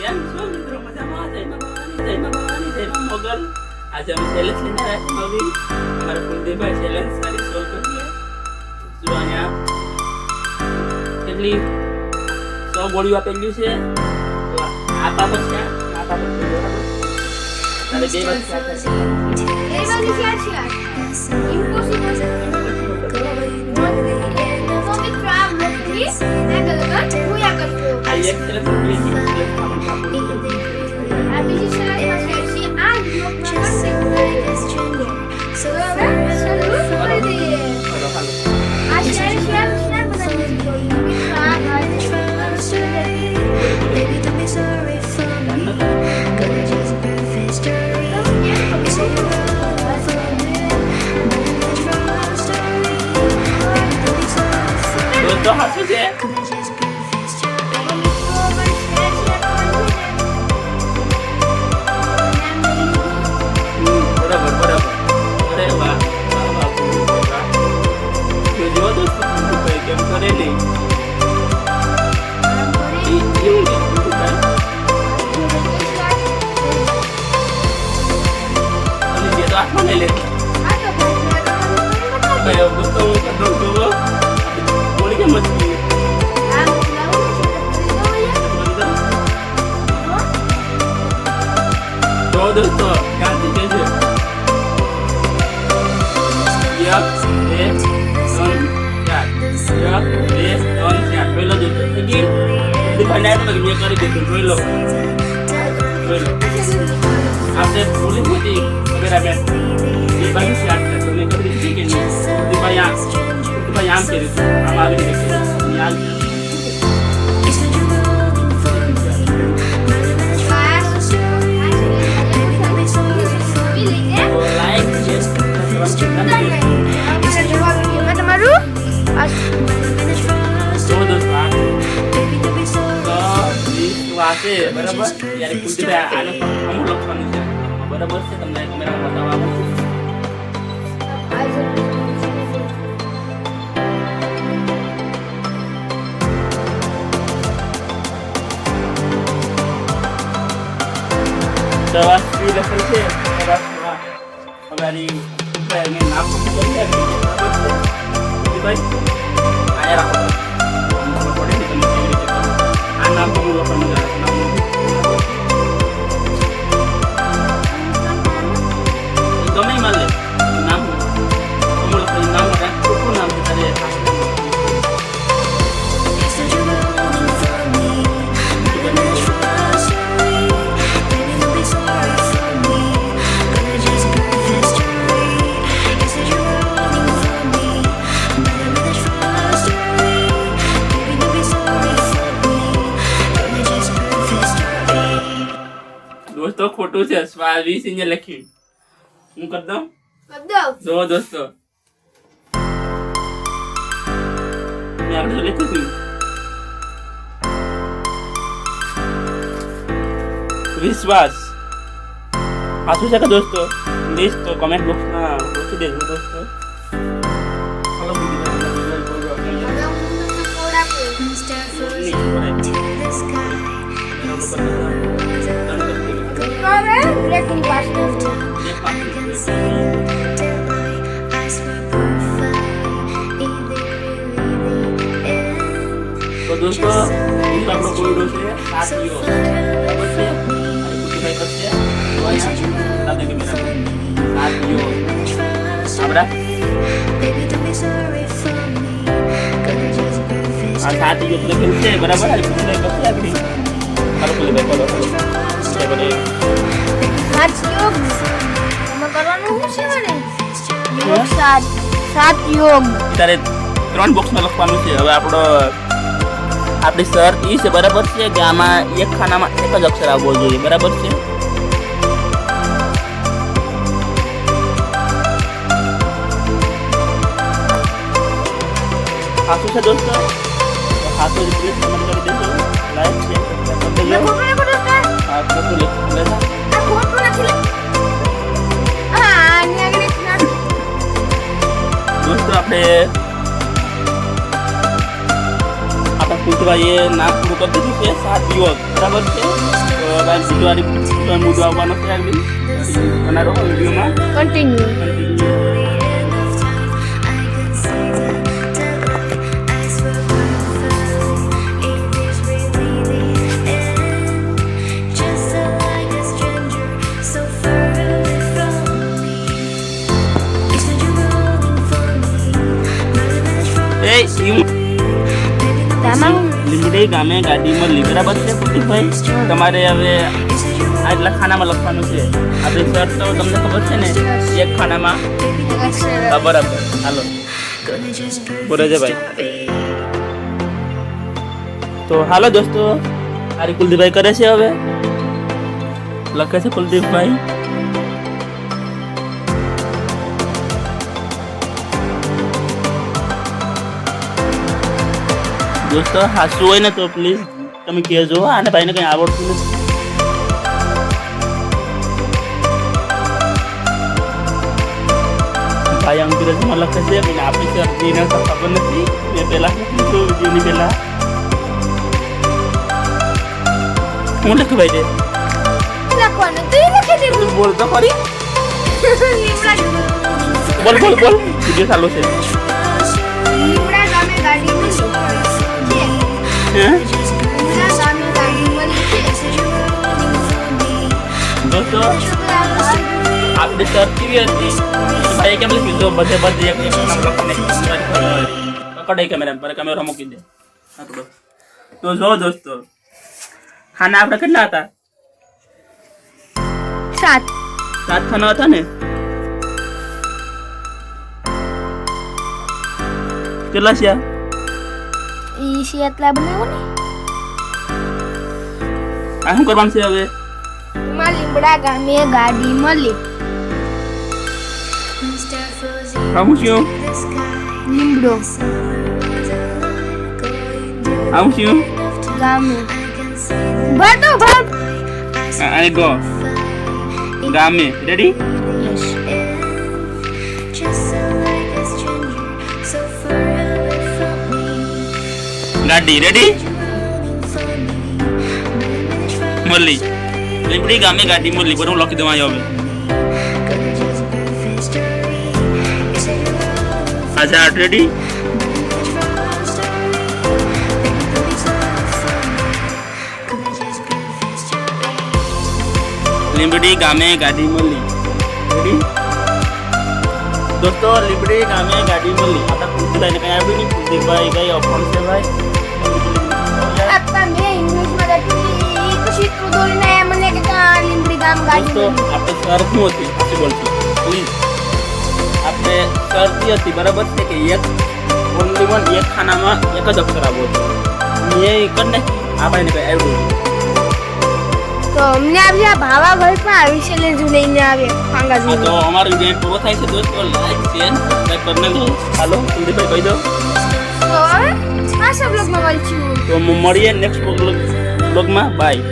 કેમ છો મિત્રો? મજામાં? જય મા ભવાની, જય મા મોગલ. આજે અમે ચેલેન્જ લઈને આવ્યા છીએ નવી. અમારા કુલદીપભાઈ ચેલેન્જ સારી સોલ્વ કરી છે. જો અહીંયા કેટલી 100 ગોળીઓ આપેલી છે. તો આ પાપડ છે, આ પાપડ છે બરાબર. અને બે બાજુ ચાર છે. એ બાજુ ચાર છે. ઇમ્પોસિબલ છે. તો મિત્રો આ બ્લોકની આગળ પૂરા કરજો. આ એક ચેલેન્જ કરી છે. આ બીજી શરતમાં છે આ બ્લોકમાં કરશે. તો હવે શરૂ કરી દઈએ. આ શેર બનાવી દીધો. મિત્રો આ Baby, don't be sorry for me. Gonna just breakfast story. Baby, say you're wrong for me. Manage from love story. Baby, don't be sorry for me. તો હાસુ છે. Gonna just breakfast story. બરાબર બરાબર. અરે વાહ વાહ વાહ વાહ. જો દોસ્તો કુલદીપભાઈ કેમ કરેલી. મને લે ભાઈ દોસ્તો હું કંટ્રોલ કરો બોલી કે મચી તો દોસ્તો ક્યાંથી કે છે યક એ સન યાર યક એ સન યાર પહેલો દોસ્તો કે દિખાને તો મેં કરી દીધું પહેલો આપણે બોલી હતી કેમેરામેન ये बात से आठ तक तुमने कर दी थी कि नहीं तो भाई आम के हम आगे देखें यार You said you were looking for me. Manage from love story. Baby, don't be sorry for me. Like share તમારું Manage from love तो story. दोस्तों Baby, don't be sorry. तो इस वासे बराबर यार कुलदीपભાઈ આને અમુક લખવાનું છે બરાબર છે તમને કેમેરામાં બતાવવાનું છે દવા સ્પીડ લખેલ છે દવા અમારી ભાઈને નામ કરી આપી બરાબર છે ભાઈ આયા રાખો તમને પડે ને તમે કેવી રીતે કરો આ નામ તો હું લખવાનું છે નામ ગમે માં લે નામ હું લખવાનું નામ રાખો શું નામ છે તારે You said you were looking for me. Manage from love story. Baby, don't be sorry for me. Gonna just breakfast story. You said you were looking for me. Manage from love story. Baby, don't be sorry for me. Gonna just breakfast story. દોસ્તો ખોટું છે 20 inch લખ્યું હું કરી દઉં જો દોસ્તો મેં આપણે લખ્યું હતું વિશ્વાસ સાચું છે કે દોસ્તો પ્લીઝ તો કમેન્ટ બોક્સમાં લખી દેજો દોસ્તો ચાલો Stare frozen to the sky. Breaking pass I can see you till my eyes were perfect. In the really the end. તો દોસ્તો અહીં આપણો કોયડો છે 7 દિવસ બરાબર છે અને કુલદીપભાઈ કરશે તો અહીંયા દાદા કેમેરા 7 દિવસ આપણા Baby, don't be sorry for me. Gonna just breakfast. આ 7 દિવસ લખેલું છે બરાબર અને કુલદીપભાઈ કરશે આગળ ચાલો કુલદીપભાઈ કરો છે બને યોગ એમાં કરવાનું શું છે મને યોગ સાત યોગ ત્યારે 3 બોક્સમાં લખવાનું છે હવે આપણી શરત એ છે બરાબર છે કે આમાં એક ખાનામાં એક જ અક્ષર આવવો જોઈએ બરાબર છે સાચું છે દોસ્તો તો સાચું રિપ્લેસ કમેન્ટ કરી દેજો લાઈક શેર સબસ્ક્રાઇબ કરી દેજો આ ફોટો લેજો દોસ્તો આપણે આપણા તો ભાઈ એ નામ પૂરું કરી દીધું છે 7 યુવક બરાબર છે. તો ભાઈ બીજવારી મુદ્દો આવવાનો છે આગળ અને રહો વિડીયોમાં કન્ટિન્યુ. એ લીમડી ગામે ગાડી મળી બરાબર છે કુલદીપભાઈ. તમારે હવે આટલા ખાનામાં લખવાનું છે. આપણે સર તો તમને ખબર છે ને એક ખાનામાં બરાબર. હાલો બોલે છે ભાઈ. તો હાલો દોસ્તો આરી કુલદીપભાઈ કરે છે હવે લખે છે કુલદીપભાઈ. દોસ્તો હાસું હોય ને તો પ્લીઝ તમે કહેજો. આને ભાઈને કંઈ આવડતું નથી. ભાઈ અંગ્રેજીમાં લખે છે પણ આપણી શરદીને તો ખબર નથી. મેં પહેલાં લખ્યું વિડીયોની પહેલાં હું લખ્યું ભાઈ તે લખવાનું તું લખી દે. તું બોલ તો ખરી. લીમડા બોલ વિડીયો ચાલુ છે. લીમડા ગામે ગાડી મળી છે. હે લીમડા ગામે ગાડી મળી છે. દોસ્તો આપણી સર કેવી હતી ભાઈ કેમ લખ્યું તો બધે એક નામ લખીને પકડે કેમેરા મૂકી દે. તો જો દોસ્તો ખાના આપણે કેટલા હતા? 7 ખાના હતા ને. કેટલા છે ઈ શેતલા બનાવો ને. આ શું કરવાનું છે હવે? એમાં લીમડા ગામે ગાડી મળી. આવું શું લીમડો આવું શું ગામે ભરતો ભર. આને ગો ગામે રેડી. ગાડી રેડી મળી. લીમડી ગામે ગાડી મળી બરોબર લખી દઉં હવે. અચ્છા રેડી. લીમડી ગામે ગાડી મળી રેડી. દોસ્તો લીમડી ગામે ગાડી મળી. આપણા કુલદીપભાઈને કઈ આવ્યું નહીં. કુલદીપભાઈ કઈ ઓફર છે ભાઈ? આપા મે ઇંગ્લિશમાં લખી ઈ તો ચિત્ર દોરીને આયા મને કે કા લીમડી ગામ ગાડી દોસ્તો મળી. આપણે સર શું હતી આપણે બોલશું પ્લીઝ. આપણે સરથી હતી બરાબર છે કે એક ઓનલી વન એક ખાનામાં એક જ અક્ષર આવો છે. મેં એક જ નાખી. આ ભાઈને કઈ આવ્યું તો અમને આવ્યા ભાવા ભાઈ પણ આવી છે લેજુ લઈને આવે પાંગા હા. તો અમારો વિડીયો પૂરો થાય છે દોસ્તો. લાઈક શેર સબસ્ક્રાઇબ કરી નાખજો. હાલો કુલદીપભાઈ કહી દો. તો આ સબ લોગ માં મળશું. તો મળીએ નેક્સ્ટ બ્લોગમાં. બાય.